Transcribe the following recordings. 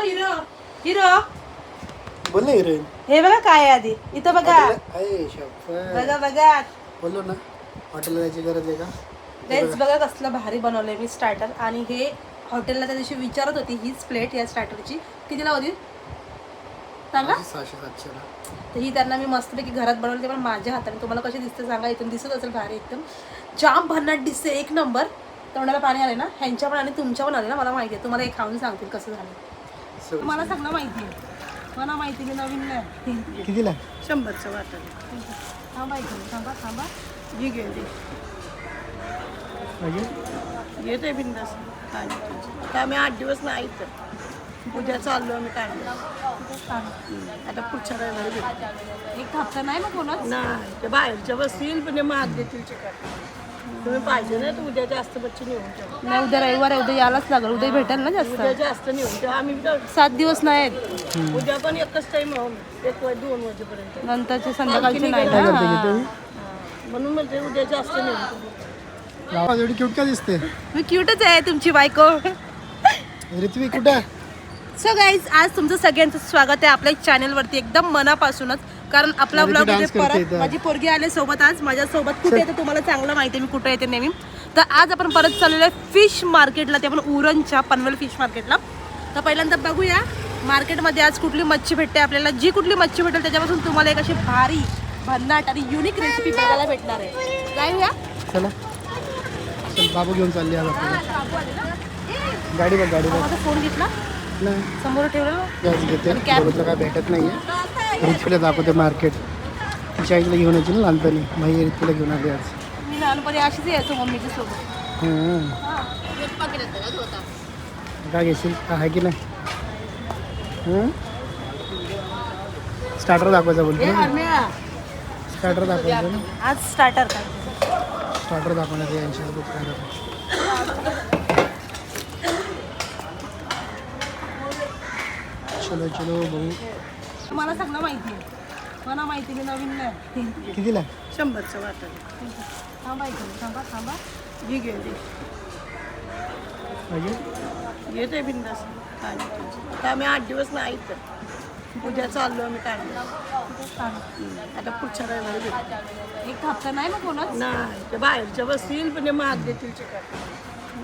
Hero hero बोल ना heroine. हे बघा काय आहे आधी इथं बघा आहे शपथ. बघा बघा बोललो ना हॉटेलला जायची गरज आहे का? तेच बघा कसलं भारी बनवलंय मी स्टार्टर. आणि हे हॉटेलला त्या दिवशी विचारत होती हीच प्लेट या स्टार्टरची कितीला होती सांगा. 600-700 ला. तर ही त्यांना मी मस्तपैकी घरात बनवली, पण माझ्या हाताने. तुम्हाला कशी दिसते सांगा, इथून दिसत असेल भारी एकदम जाम भन्नाट दिसते एक नंबर. तोंडाला पाणी आले ना ह्यांच्या पण आणि तुमच्या पण आले ना. मला माहिती आहे तुम्हाला एक खाऊन सांगतील कसं झालं. मला सगळं माहिती आहे, मला माहिती मी नवीन नाही. कितीला? 100चं वाटतं. थांबा थांबा थांबा घे घेऊन दे येते बिंदास. आता आम्ही 8 दिवस नाही इथं, उद्या चाललो आम्ही काढलो. आता पुढच्या रविवारी भेटू. एक हप्ता नाही ना कोणाच नाही. ते बाहेरच्या बसतील पण महाग देतील चिकन. तुम्ही पाहिजे ना तर उद्या जास्त बच्चे नेऊन ठेवा. नाही उद्या रविवार आहे, उद्या यायलाच लागेल. उद्या भेटेल ना जास्त. उद्या जास्त नेऊन ठेवा. आम्ही 7 दिवस नाही उद्या पण एकच टाइम 1-2 वाजेपर्यंत. नंतरचे संध्याकाळचे नाही ना. म्हणून म्हणते उद्या जास्त नेऊन ठेवा. एवढी क्यूट का दिसते? मी क्यूटच आहे तुमची बायको. ऋत्वी कुठं? सो गाईज आज तुमचं सगळ्यांचं स्वागत आहे आपल्या चॅनलवरती एकदम मनापासूनच. कारण आपला ब्लॉग परत माझी पोरगी आले सोबत. आज माझ्या सोबत कुठे येते तुम्हाला चांगलं माहिती आहे मी कुठे येते नेहमी. तर आज आपण परत चाललेलो आहे फिश मार्केटला, ते पण उरणच्या पनवेल फिश मार्केटला. तर पहिल्यांदा बघूया मार्केटमध्ये आज कुठली मच्छी भेटते आपल्याला. जी कुठली मच्छी भेटेल त्याच्यापासून तुम्हाला एक अशी भारी भन्नाट आणि युनिक रेसिपी बघायला भेटणार आहे. जाऊया चला. चल बाबू घेऊन चालली आज आपल्याला. गाडी बघ गाडी बघ. माझा फोन घेतला नाही समोर ठेवलेला. गॅस घेते बरोबर काय भेटत नाही आहे. ऋत्वीला दाखवते मार्केट. तिच्या आईला घेऊन यायची ना लहानपणी. माही ऋत्वीला घेऊन आली आज. मी लहानपणी अशीच यायचो मम्मीच्या सोबत. काय घेशील काय आहे की नाही? स्टार्टर दाखवायचा बोलतो. स्टार्टर दाखवायचं ना. आज स्टार्टर स्टार्टर दाखवण्यात 80 रुपये. चलो चलो बघू. मला सगळं माहिती आहे, मला माहिती मी नवीन नाही. कितीला? 100चं वाटतं. थांबा थांबा थांबा घे घेऊन दे येते बिंदास. आता आम्ही 8 दिवस नाही इथं, उद्या चाललो आम्ही काढलो. आता पुढच्या रविवारी भेटू. एक हप्ता नाही ना कोणाच नाही. ते बाहेरच्या बसतील पण महाग देतील चिकन.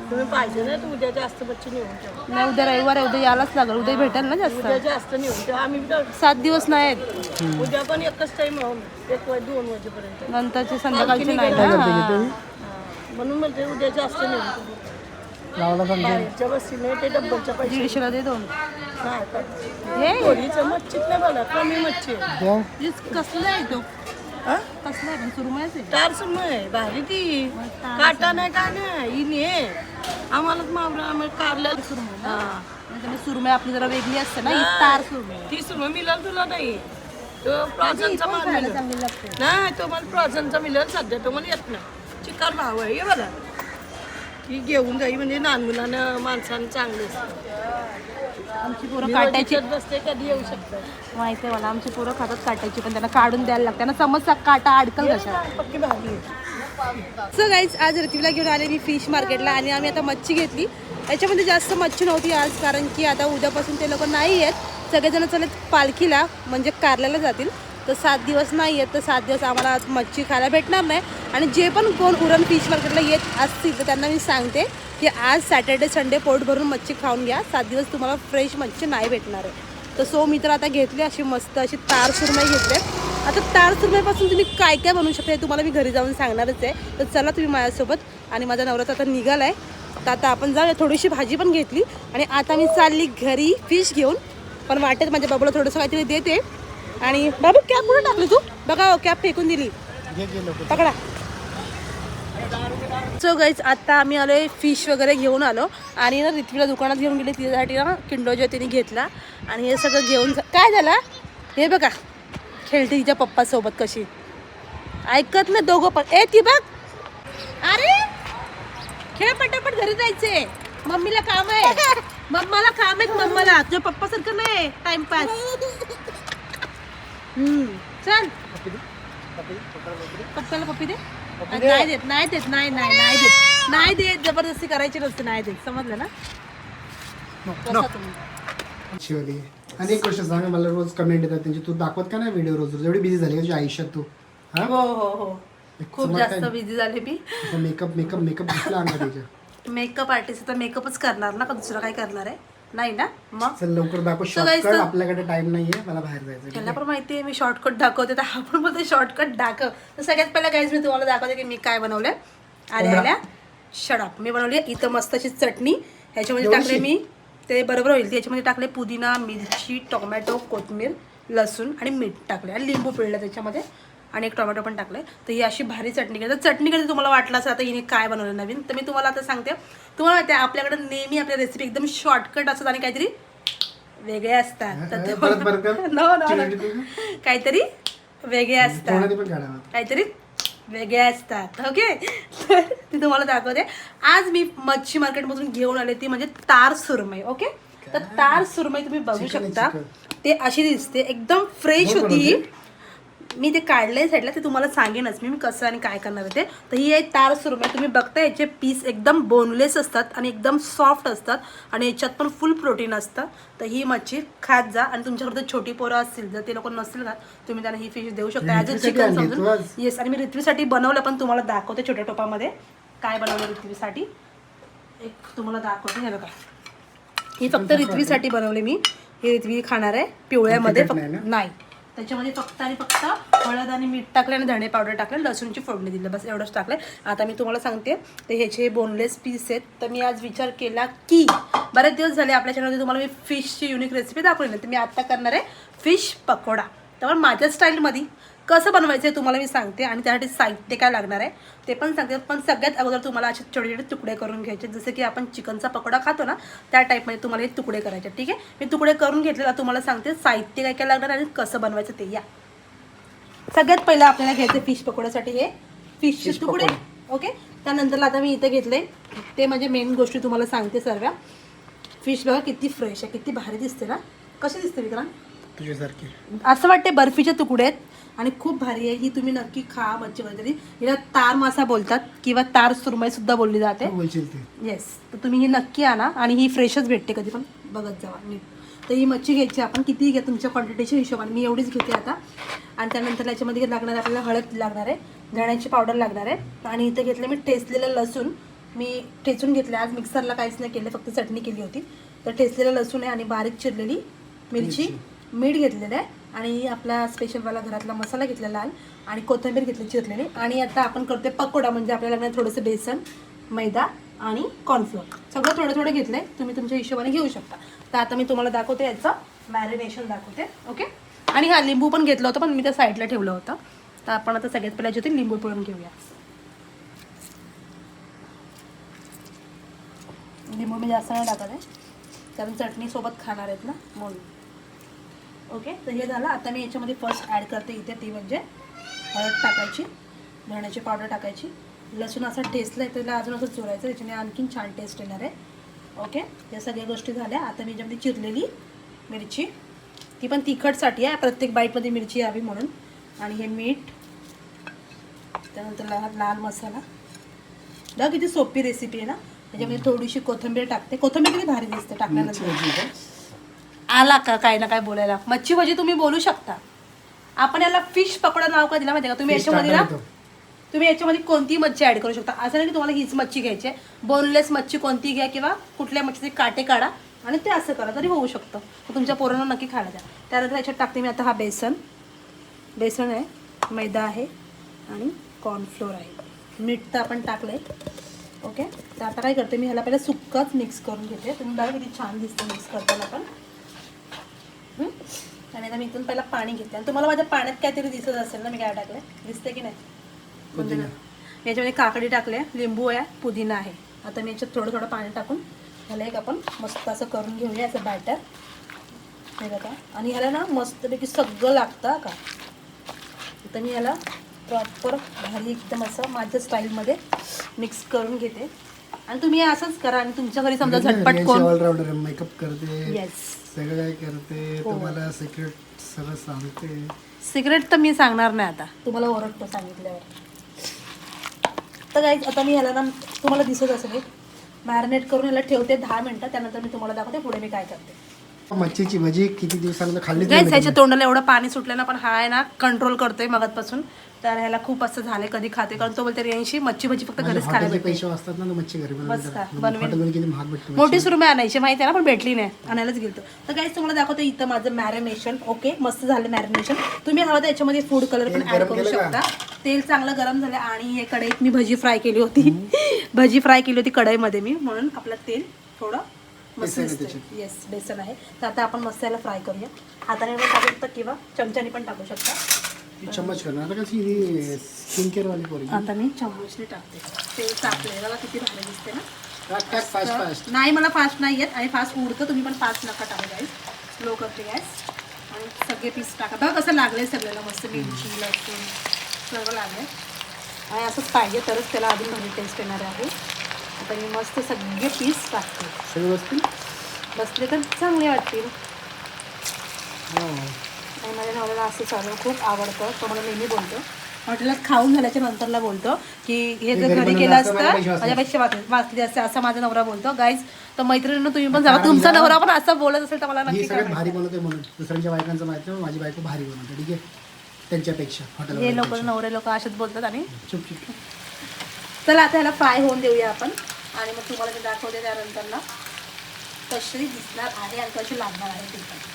तुम्ही पाहिजे ना तर उद्या जास्त बच्चे नेऊन ठेवा. नाही उद्या रविवार आहे, उद्या यायलाच लागेल. उद्या भेटेल ना जास्त. उद्या जास्त नेऊन ठेवा. आम्ही 7 दिवस नाही उद्या पण एकच टाइम 1-2 वाजेपर्यंत. नंतरचे संध्याकाळचे नाही ना. म्हणून म्हणते उद्या जास्त नेऊन ठेवा. गावाला सांगते. बाहेरच्या बसतील ते डब्बलच्या पैसे 150ला दे 2. हे थोडीचं मच्छीत नाही मला कमी मच्छी आहे. कसलं आहे तो? कसलं आहे पण सुरमईच आहे. 4 सुरमई आहे भारी ती. काटा नाही काय नाही इने आम्हालाच मावरा आम्हाला कारल्या सुरमई. सुरमई आपली जरा वेगळी असते ना. ही तार सुरमई. ती सुरमई मिळेल तुला नाही. तो प्रॉझनचा माल मिळेल नाही. तो मला प्रॉझनचा मिळेल सध्या. तो मला येत नाही. चिकन भाव आहे हे बघा. ही घेऊन जाई म्हणजे लहान मुलांना माणसानं चांगले आमची पोरं काटायची बसते कधी येऊ शकतात माहिती आहे मला. आमची पोरं खातात काटायची पण त्यांना काढून द्यायला लागतं. त्यांना समजता काटा अडकल कशा. पक्की भाजी. सो गाईज आज ऋत्वीला घेऊन आले मी फिश मार्केटला आणि आम्ही आता मच्छी घेतली. याच्यामध्ये जास्त मच्छी नव्हती आज कारण की आता उद्यापासून ते लोक नाही येत. सगळेजण चालत पालखीला म्हणजे कारल्याला जातील. तर 7 दिवस नाही येत. तर 7 दिवस आम्हाला मच्छी खायला भेटणार नाही. आणि जे पण कोण उरण फिश मार्केटला येत असतील तर त्यांना मी सांगते की आज सॅटर्डे संडे पोट भरून मच्छी खाऊन घ्या. 7 दिवस तुम्हाला फ्रेश मच्छी नाही भेटणार आहे. तर सो मी तर आता घेतली अशी मस्त अशी तार सुरमई घेतले. आता तार सुरमईपासून तुम्ही काय काय बनवू शकता हे तुम्हाला मी घरी जाऊन सांगणारच आहे. तर चला तुम्ही माझ्यासोबत. आणि माझा नवरा आता निघाला आहे. तर आता आपण जाऊया. थोडीशी भाजी पण घेतली आणि आता मी चालली घरी फिश घेऊन. पण वाटेत माझ्या बाबूला थोडंसं काहीतरी देते. आणि बाबू कॅप कुठं टाकली तू? बघा कॅप फेकून दिली. पकडा. सो गाईज आता आम्ही आलो आहे फिश वगैरे घेऊन आलो. आणि ना ऋत्वीला दुकानात घेऊन गेले. तिच्यासाठी ना किंडो जो तिने घेतला. आणि हे सगळं घेऊन काय झालं हे बघा खेळते तिच्या पप्पासोबत कशी. ऐकत नाही दोघं पण. ती बघ अरे खेळ पटापट घरी जायचे. मम्मीला काम आहे. मम्माला काम आहे. मम्माला तुझ्या पप्पासारखं नाही टाइमपास. चल पप्पाला पप्पी दे. नाही देत नाही देत नाही नाही नाही देत नाही देत. जबरदस्ती करायची नसते. नाही देत समजलं ना. शिवली. आणि एक गोष्ट सांग, मला रोज कमेंट येतात त्यांची, तू दाखवत का नाही व्हिडिओ रोज रोज? एवढी बिझी झाली का तुझ्या आयुष्यात तू? हा, हो हो हो, खूप जास्त बिझी झाले मी. मेकअप मेकअप मेकअप दिसला अंगा त्याच्या. मेकअप आर्टिस्ट तर मेकअपच करणार ना, का दुसरं काय करणार आहे? नाही ना. मग चल लवकर दाखव शॉर्टकट, आपल्याकडे टाइम नाहीये, मला बाहेर जायचं. त्यांना पण माहिती आहे मी शॉर्टकट दाखवते, तर आपण बोलतो शॉर्टकट दाखव. तर सगळ्यात पहिला गाईज मी तुम्हाला दाखवते की मी काय बनवलंय. आल्या शडप मी बनवली इथं मस्त अशी चटणी. ह्याच्यामध्ये टाकले मी, ते बरोबर होईल, त्याच्यामध्ये टाकले पुदिना, मिरची, टोमॅटो, कोथिंबीर, लसूण आणि मीठ टाकले आणि लिंबू पिळलं त्याच्यामध्ये आणि एक टोमॅटो पण टाकले. तर ही अशी भारी चटणी केली. तर चटणी कधी तुम्हाला वाटलं असेल आता हिने काय बनवलं नवीन, तर मी तुम्हाला आता सांगते. तुम्हाला माहिती आहे आपल्याकडे नेहमी आपल्या रेसिपी एकदम शॉर्टकट असतात आणि काहीतरी वेगळे असतात. काहीतरी वेगळे असतात, काहीतरी वेगळे असतात. ओके, तर ती तुम्हाला दाखवते. आज मी मच्छी मार्केटमधून घेऊन आले, ती म्हणजे तार सुरमई. ओके, तर तार सुरमई तुम्ही बघू शकता, ते अशी दिसते, एकदम फ्रेश होती. मी ते काढलंय साईडला, ते तुम्हाला सांगेनच मी कसं आणि काय करणार आहे ते. तर ही आहे तार सुरमई. तुम्ही बघता याचे पीस एकदम बोनलेस असतात आणि एकदम सॉफ्ट असतात आणि याच्यात पण फुल प्रोटीन असतं. तर ही मच्छी खात जा. आणि तुमच्याकडे जर छोटी पोरं असतील, जर ते लोक नसतील खात, तुम्ही त्यांना ही फिश देऊ शकता ॲज अ चिकन समजून. येस, आणि मी रिथवीसाठी बनवलं पण तुम्हाला दाखवते छोट्या टोपामध्ये काय बनवलं रिथवीसाठी. एक तुम्हाला दाखवते, हे बघा, ही फक्त रिथवीसाठी बनवले मी. ही रिथवी खाणार आहे पिवळ्यामध्ये, नाही त्याच्यामध्ये फक्त आणि फक्त हळद आणि मीठ टाकले आणि धणे पावडर टाकले, लसूणची फोडणी दिली, बस एवढंच टाकले. आता मी तुम्हाला सांगते, तर ह्याचे बोनलेस पीस आहेत. तर मी आज विचार केला की बरेच दिवस झाले आपल्या चॅनलमध्ये तुम्हाला मी फिशची युनिक रेसिपी दाखवली नाही, तर मी आता करणार आहे फिश पकोडा. त्यामुळे माझ्या स्टाईलमध्ये कसं बनवायचं आहे तुम्हाला मी सांगते आणि त्यासाठी साहित्य काय लागणार आहे ते पण सांगते. पण सगळ्यात अगोदर तुम्हाला असे छोटे छोटे तुकडे करून घ्यायचे, जसे की आपण चिकनचा पकोडा खातो ना त्या टाईपमध्ये तुम्हाला हे तुकडे करायचे. ठीक आहे, मी तुकडे करून घेतलेला तुम्हाला सांगते साहित्य काय काय लागणार आणि कसं बनवायचं ते. या सगळ्यात पहिलं आपल्याला घ्यायचं फिश पकोड्यासाठी हे फिशचे तुकडे. ओके, त्यानंतर आता मी इथे घेतले, ते म्हणजे मेन गोष्टी तुम्हाला सांगते सर्व. फिश बघा किती फ्रेश आहे, किती भारी दिसते ना. कशी दिसते विक्रांत? तुझ्यासारखी असं वाटते बर्फीचे तुकडे आहेत आणि खूप भारी आहे. ही तुम्ही नक्की खा मच्छीमध्ये. हिला तार मासा बोलतात किंवा तार सुरमई सुद्धा बोलली जाते. येस, तर तुम्ही ही नक्की आणा आणि ही फ्रेशच भेटते, कधी पण बघत जावा नीट. तर ही मच्छी घ्यायची आपण, कितीही घ्या तुमच्या क्वांटिटीच्या हिशोबाने, मी एवढीच घेते आता. आणि त्यानंतर याच्यामध्ये लागणार आपल्याला हळद लागणार आहे, धण्याची पावडर लागणार आहे आणि इथे घेतलं मी ठेचलेलं लसूण. मी ठेचून घेतलं, आज मिक्सरला काहीच नाही केलं, फक्त चटणी केली होती. तर ठेचलेलं लसूण आहे आणि बारीक चिरलेली मिरची, मीठ घेतलेलं आहे आणि आपला स्पेशलवाला घरातला मसाला घेतला लाल आणि कोथिंबीर घेतली चिरलेली. आणि आता आपण करते पकोडा, म्हणजे आपल्याला लागणार थोडंसं बेसन, मैदा आणि कॉर्नफ्लोअर, सगळं थोडं थोडं घेतलं आहे, तुम्ही तुमच्या हिशोबाने घेऊ शकता. तर आता मी तुम्हाला दाखवते याचं मॅरिनेशन दाखवते. ओके, आणि हा लिंबू पण घेतलं होतं, पण मी त्या साईडला ठेवलं होतं. तर आपण आता सगळ्यात पहिल्या होते लिंबू पिळून घेऊया. लिंबू मी जास्त नाही टाकत आहे, कारण चटणीसोबत खाणार आहेत ना म्हणून. ओके, तर हे झालं. आता मी याच्यामध्ये फर्स्ट ॲड करते इथे, ती म्हणजे हळद टाकायची, धण्याची पावडर टाकायची, लसूण असं ठेचलं आहे त्याला अजून असं चोरायचं, त्याच्याने आणखीन छान टेस्ट येणार आहे. ओके, या सगळ्या गोष्टी झाल्या. आता मी याच्यामध्ये चिरलेली मिरची, ती पण तिखटसाठी आहे, प्रत्येक बाईटमध्ये मिरची यावी म्हणून. आणि हे मीठ, त्यानंतर लाल मसाला. बघा किती सोपी रेसिपी आहे ना. त्याच्यामध्ये थोडीशी कोथिंबीर टाकते, कोथिंबीर किती भारी दिसते टाकल्यानंतर. आला का काय ना काय बोलायला. मच्छी भाजी तुम्ही बोलू शकता. आपण याला फिश पकोडा नाव का दिला माहिती का? तुम्ही याच्यामध्ये ना, तुम्ही याच्यामध्ये कोणती मच्छी ॲड करू शकता. असं नाही की तुम्हाला हीच मच्छी घ्यायची आहे, बोनलेस मच्छी कोणती घ्या किंवा कुठल्या मच्छीचे काटे काढा आणि ते असं करा तरी होऊ शकतं. तर तुमच्या पोरांना नक्की खायला द्या. त्यानंतर याच्यात टाकते मी आता हा बेसन आहे, मैदा आहे आणि कॉर्नफ्लोअर आहे, मीठ तर आपण टाकलं आहे. ओके, तर आता काय करते मी ह्याला पहिला सुक्काच मिक्स करून घेते. तुम्ही बघा किती छान दिसतं मिक्स करताना पण. आणि आता मी इथून पहिला पाणी घेतलं आणि तुम्हाला माझ्या पाण्यात काहीतरी दिसत असेल ना मी काय टाकलं, दिसते की नाही? पुदिना. याच्यामध्ये काकडी टाकले, लिंबू आहे, पुदिना आहे. आता मी याच्यात थोडं थोडं पाणी टाकून ह्याला एक आपण मस्त असं करून घेऊया असं बॅटर. हे बघा, आणि ह्याला ना मस्तपैकी सगळं लागतं का. आता मी ह्याला प्रॉपर भारी एकदम असं माझ्या स्टाईलमध्ये मिक्स करून घेते. आणि तुम्ही असंच करा. आणि तुमच्या घरी समजा झटपट कोण ऑलराउंडर मेकअप करते, येस सगळं काय करते, तुम्हाला सिक्रेट सगळं सांगते. सिक्रेट तर मी सांगणार नाही आता, तुम्हाला ओरडतो सांगितल्यावर. तर गाईज आता मी ह्याला ना तुम्हाला दिसत असेल मॅरिनेट करून ह्याला ठेवते 10 मिनटं. त्यानंतर मी तुम्हाला दाखवते पुढे मी काय करते. मच्छीची भजी किती दिवसानंतर खाल्ली गाईस ह्याच्या तोंडाला एवढं पाणी सुटलं ना, पण हा आहे ना कंट्रोल करतोय मगातपासून. तर ह्याला खूप असं झालंय कधी खाते, कारण तो बोलते रेंशी मच्छी भजी फक्त घरीच खायला भेटते. पैसे वाचतात ना मच्छी घरी बस का बनवून हॉटेलमध्ये किती महाग भेटते मोठी सुरमई आणायची माहिती आहे ना, पण भेटली नाही, आणायलाच गेलतो. तर गाईस तुम्हाला दाखवतो इथं माझं मॅरिनेशन. ओके, मस्त झालं मॅरिनेशन. तुम्ही हवं तर याच्यामध्ये फूड कलर पण ऍड करू शकता. तेल चांगलं गरम झालं आणि हे कढईत मी भजी फ्राय केली होती. भजी फ्राय केली होती कढईमध्ये मी, म्हणून आपलं तेल थोडं मस्त दिसतं. येस, बेसन आहे. तर आता आपण मस्त याला फ्राय करूया. हाताने पण टाकू शकता किंवा चमच्याने पण टाकू शकता. चम्मच करणार कशी स्किन केअर वाली पोरी. आता मी चम्मचने टाकते. तेल तापले बघा किती भारी दिसते ना. टाक फास्ट. नाही, मला फास्ट नाही येत आणि फास्ट उडतं. तुम्ही पण फास्ट नका टाकू गाईस, स्लो करते गॅस. आणि सगळे पीस टाका. बघा कसं लागलंय सगळ्याला, मस्त मिरची लसूण सर्व लागलंय. आणि असंच पाहिजे तरच त्याला अजून भारी टेस्ट येणार आहे. आता मी मस्त सगळे पीस टाकते. सगळे बसतील बसले तर चांगले वाटतील. आणि माझ्या नवऱ्याला असं चालू खूप आवडतं. तो मला नेहमी बोलतो, हॉटेलात खाऊन झाल्याच्या नंतरला बोलतो की हे जर घरी केलं असतं माझ्यापेक्षा वाचली असते, असं माझा नवरा बोलतो. गाईज, तर मैत्रिणींना तुम्ही पण जावा, तुमचा नवरा पण असं बोलत असेल तर मला नक्की सगळ्यात भारी बनवते म्हणून दुसऱ्यांच्या बायकांचं माहिती आहे, माझी बायको भारी बनवते. ठीक आहे, त्यांच्यापेक्षा हॉटेल हे लोक नवरे लोक असेच बोलतात. आणि चुप चुप. चला आता ह्याला फ्राय होऊन देऊया आपण. आणि मग तुम्हाला मी दाखवते त्यानंतर ना कशी दिसणार आहे आणि कशी लागणार आहे ती पण.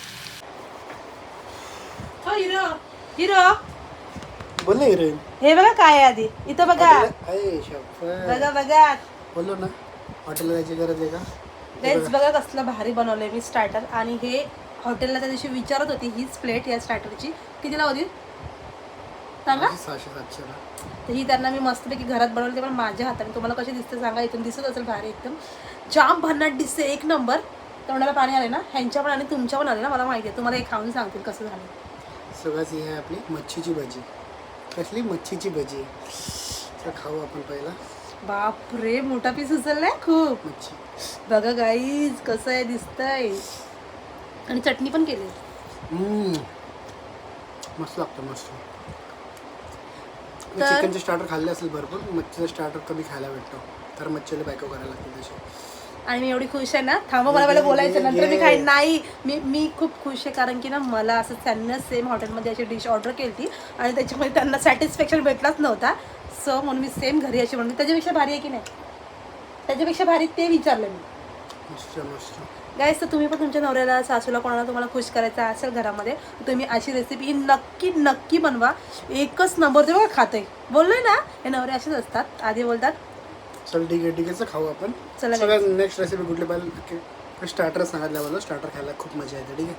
हिरो हिरो बोल ना हिरोईन. हे बघा काय आहे आधी इथं बघा. बघा बघा, बोललो ना हॉटेलला जायची गरज आहे का. गाईज बघा कसलं भारी बनवलंय मी स्टार्टर. आणि हे हॉटेलला त्या दिवशी विचारत होती हीच प्लेट या स्टार्टरची कितीला होती सांगा. 600-700. तर ही त्यांना मी मस्तपैकी घरात बनवली, पण माझ्या हाताने. तुम्हाला कशी दिसते सांगा, इथून दिसत असेल भारी एकदम जाम भन्नाट दिसते, एक नंबर. तोंडाला पाणी आले ना, ह्यांच्या पण आणि तुमच्या पण आले ना, मला माहिती आहे. तुम्हाला हे खाऊन सांगतील कसं झालं. सगळ्यात ही आहे आपली मच्छीची भजी. कसली मच्छीची भजी तर खाऊ आपण पहिला. बापरे, मोठा पीस उचललाय खूप. मच्छी बघा गाईज कसं आहे दिसतंय. आणि चटणी पण केली. मस्त लागतं मस्त. चिकनचे स्टार्टर खाल्ले असेल भरपूर, मच्छीचा स्टार्टर कमी खायला भेटतो, तर मच्छीला बायको करायला लागते तशी. आणि मी एवढी खुश आहे ना, थांबा मला मला बोलायचं नंतर मी खाईन. नाही, मी खूप खुश आहे, कारण की ना मला असं त्यांना सेम हॉटेलमध्ये अशी डिश ऑर्डर केली होती आणि त्याच्यामध्ये त्यांना सॅटिस्फॅक्शन भेटलाच नव्हता. सो म्हणून मी सेम घरी अशी म्हणून त्याच्यापेक्षा भारी आहे की नाही, त्याच्यापेक्षा भारी ते विचारलं मी. मस्त मस्त. गाईस, तर तुम्ही पण तुमच्या नवऱ्याला सासूला कोणाला तुम्हाला खुश करायचं असेल घरामध्ये, तुम्ही अशी रेसिपी नक्की नक्की बनवा. एकच नंबर. ते बघा खाते, बोललोय ना हे नवरे असेच असतात, आधी बोलतात. चल ठीक आहे खाऊ आपण. चला सगळ्यात नेक्स्ट रेसिपी कुठली पाहिजे स्टार्टर सांगितल्यावर स्टार्टर खायला खूप मजा येते. ठीक आहे.